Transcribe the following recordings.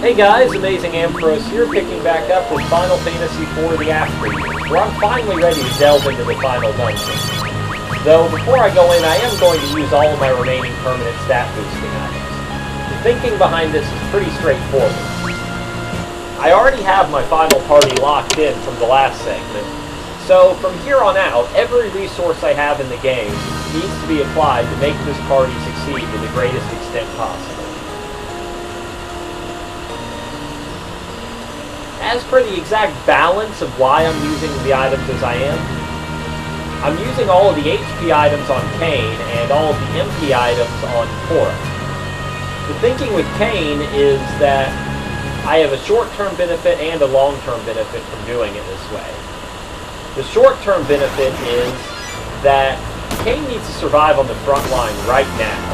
Hey guys, Amazing Ampharos here, picking back up with Final Fantasy IV The After Years, where I'm finally ready to delve into the final dungeon. Though, before I go in, I am going to use all of my remaining permanent stat boosting items. The thinking behind this is pretty straightforward. I already have my final party locked in from the last segment, so from here on out, every resource I have in the game needs to be applied to make this party succeed to the greatest extent possible. As per the exact balance of why I'm using the items as I am, I'm using all of the HP items on Kain and all of the MP items on Porom. The thinking with Kain is that I have a short-term benefit and a long-term benefit from doing it this way. The short-term benefit is that Kain needs to survive on the front line right now,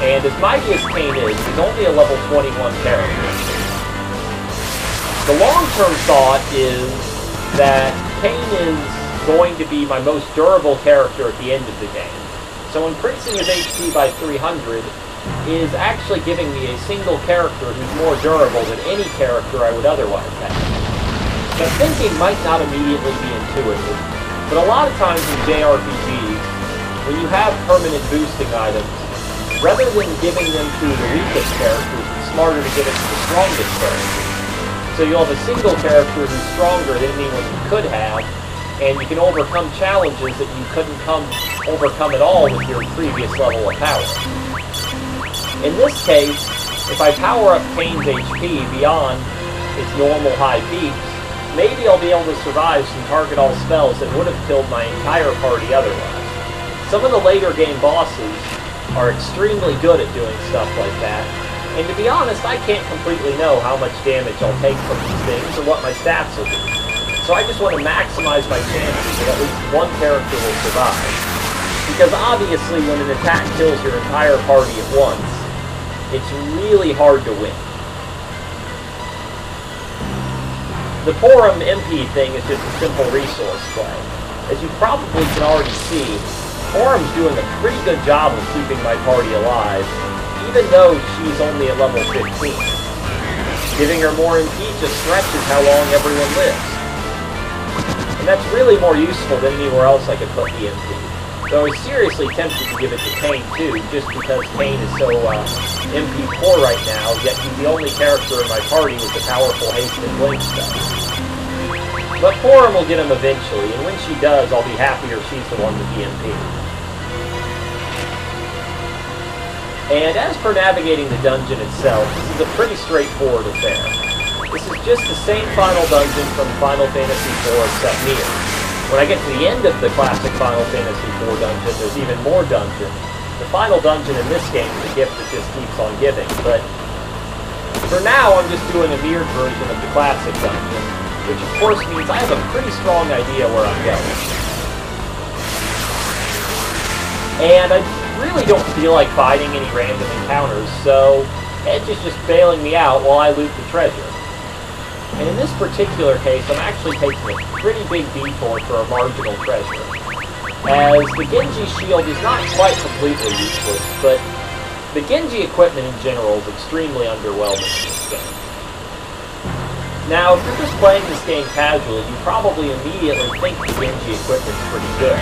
and as mighty as Kain is, he's only a level 21 character. The long-term thought is that Kain is going to be my most durable character at the end of the game. So increasing his HP by 300 is actually giving me a single character who's more durable than any character I would otherwise have. The thinking might not immediately be intuitive, but a lot of times in JRPGs, when you have permanent boosting items, rather than giving them to the weakest characters, it's smarter to give it to the strongest characters. So you'll have a single character who's stronger than anyone you could have, and you can overcome challenges that you couldn't overcome at all with your previous level of power. In this case, if I power up Kain's HP beyond its normal high peaks, maybe I'll be able to survive some target all spells that would have killed my entire party otherwise. Some of the later game bosses are extremely good at doing stuff like that. And to be honest, I can't completely know how much damage I'll take from these things or what my stats will be. So I just want to maximize my chances that at least one character will survive. Because obviously when an attack kills your entire party at once, it's really hard to win. The Porom MP thing is just a simple resource play. As you probably can already see, Porom's doing a pretty good job of keeping my party alive, even though she's only at level 15. Giving her more MP just stretches how long everyone lives. And that's really more useful than anywhere else I could put the MP. Though I was seriously tempted to give it to Kain too, just because Kain is so MP poor right now, yet he's the only character in my party with the powerful haste and blink stuff. But Porom will get him eventually, and when she does, I'll be happier she's the one with the MP. And as for navigating the dungeon itself, this is a pretty straightforward affair. This is just the same final dungeon from Final Fantasy IV except near. When I get to the end of the classic Final Fantasy IV dungeon, there's even more dungeon. The final dungeon in this game is a gift that just keeps on giving, but for now I'm just doing a mirrored version of the classic dungeon, which of course means I have a pretty strong idea where I'm going. And I really don't feel like fighting any random encounters, so Edge is just bailing me out while I loot the treasure. And in this particular case, I'm actually taking a pretty big detour for a marginal treasure, as the Genji shield is not quite completely useless, but the Genji equipment in general is extremely underwhelming in this game. Now, if you're just playing this game casually, you probably immediately think the Genji equipment's pretty good,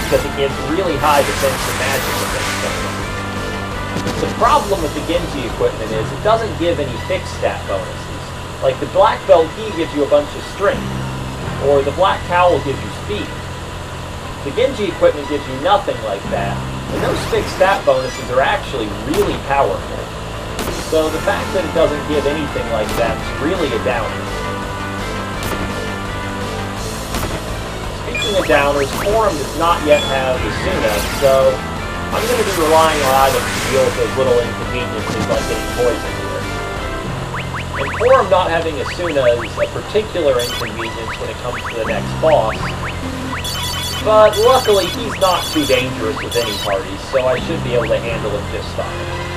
because it gives really high defense and magic against things. The problem with the Genji equipment is it doesn't give any fixed stat bonuses. Like the Black Belt key gives you a bunch of strength, or the Black Cowl gives you speed. The Genji equipment gives you nothing like that, and those fixed stat bonuses are actually really powerful. So the fact that it doesn't give anything like that is really a downer. Speaking of downers, Porom does not yet have Asuna, so I'm going to be relying on items to deal with those little inconveniences like getting poisoned here. And Porom not having Asuna is a particular inconvenience when it comes to the next boss, but luckily he's not too dangerous with any parties, so I should be able to handle him just fine.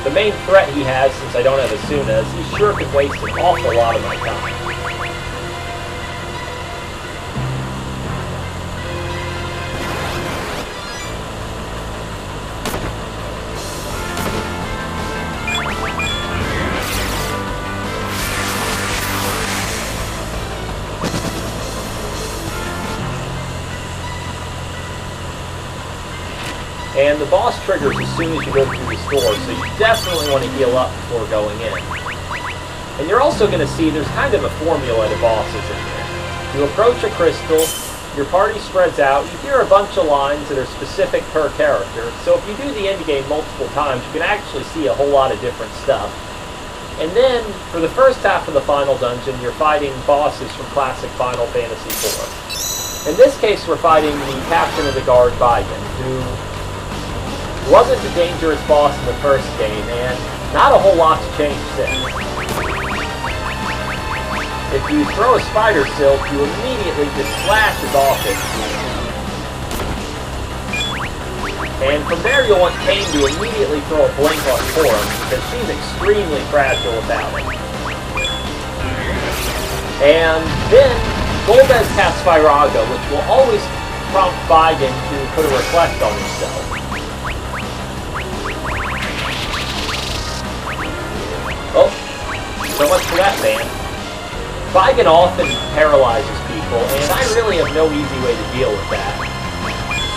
The main threat he has, since I don't have Asuna, is he sure could waste an awful lot of my time. And the boss triggers as soon as you go through the store, so you definitely want to heal up before going in. And you're also going to see there's kind of a formula to bosses in here. You approach a crystal, your party spreads out, you hear a bunch of lines that are specific per character, so if you do the endgame multiple times, you can actually see a whole lot of different stuff. And then, for the first half of the final dungeon, you're fighting bosses from classic Final Fantasy IV. In this case, we're fighting the captain of the guard, Baigan, who wasn't a dangerous boss in the first game, and not a whole lot's changed since. If you throw a spider silk, you immediately just slashes off it. And from there you'll want Kain to immediately throw a blink on Porom, because she's extremely fragile without it. And then Golbez casts Firaga, which will always prompt Baigan to put a reflect on himself. Oh, so much for that man. Baigan often paralyzes people, and I really have no easy way to deal with that.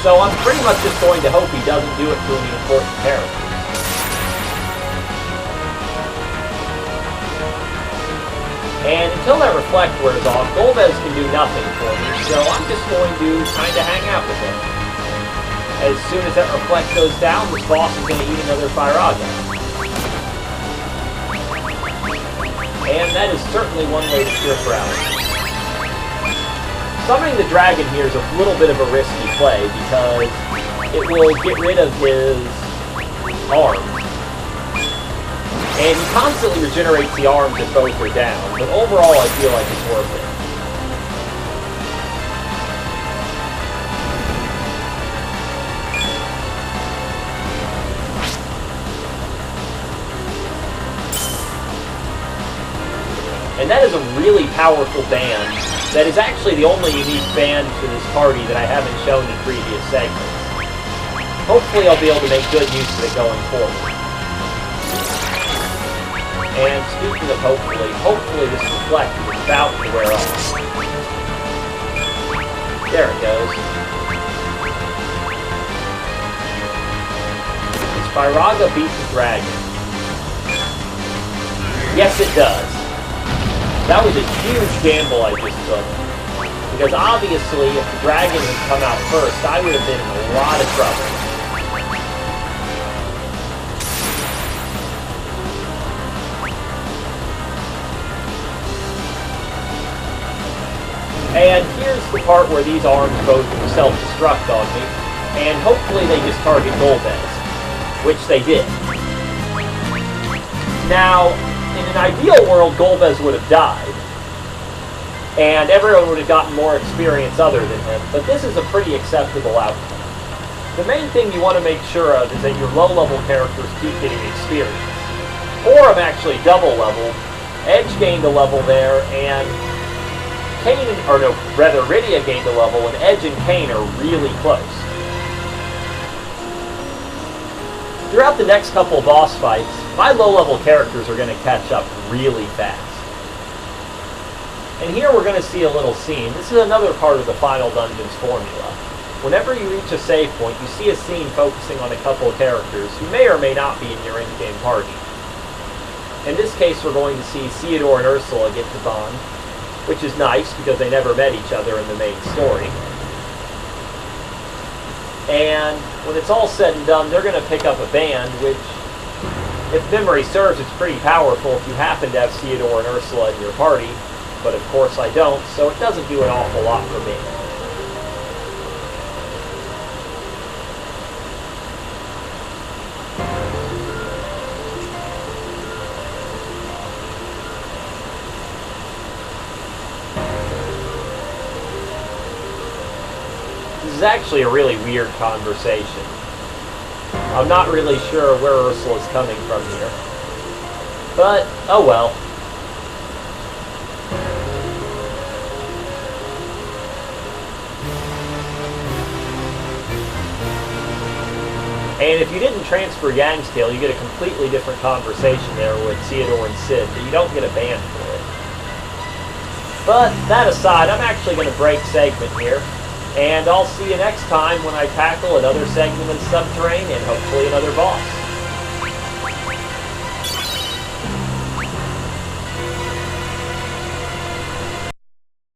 So I'm pretty much just going to hope he doesn't do it to any important characters. And until that reflect wears off, Golbez can do nothing for me, so I'm just going to kind of hang out with him. As soon as that reflect goes down, this boss is going to eat another Firaga. And that is certainly one way to cure paralysis. Summoning the dragon here is a little bit of a risky play because it will get rid of his arms. And he constantly regenerates the arms if both are down, but overall I feel like it's worth it. And that is a really powerful band that is actually the only unique band to this party that I haven't shown in previous segments. Hopefully I'll be able to make good use of it going forward. And speaking of hopefully this reflect is about to wear off. There it goes. Does Firaga beat the dragon? Yes, it does. That was a huge gamble I just took. Because obviously, if the dragon had come out first, I would have been in a lot of trouble. And here's the part where these arms both self-destruct on me, and hopefully they just target Golbez, which they did. Now, in an ideal world, Golbez would have died, and everyone would have gotten more experience other than him, but this is a pretty acceptable outcome. The main thing you want to make sure of is that your low-level characters keep getting experience. Porom actually double-leveled, Edge gained a level there, and Rydia gained a level, and Edge and Kain are really close. Throughout the next couple of boss fights, my low-level characters are going to catch up really fast. And here we're going to see a little scene. This is another part of the Final Dungeons formula. Whenever you reach a save point, you see a scene focusing on a couple of characters who may or may not be in your in-game party. In this case, we're going to see Theodore and Ursula get to bond, which is nice because they never met each other in the main story. And when it's all said and done, they're going to pick up a band, which, if memory serves, it's pretty powerful if you happen to have Theodore and Ursula in your party, but of course I don't, so it doesn't do an awful lot for me. This is actually a really weird conversation. I'm not really sure where Ursula's coming from here. But, oh well. And if you didn't transfer Yang's Tail, you get a completely different conversation there with Theodore and Sid, but you don't get a ban for it. But, that aside, I'm actually going to break segment here. And I'll see you next time when I tackle another segment of Subterranean and hopefully another boss.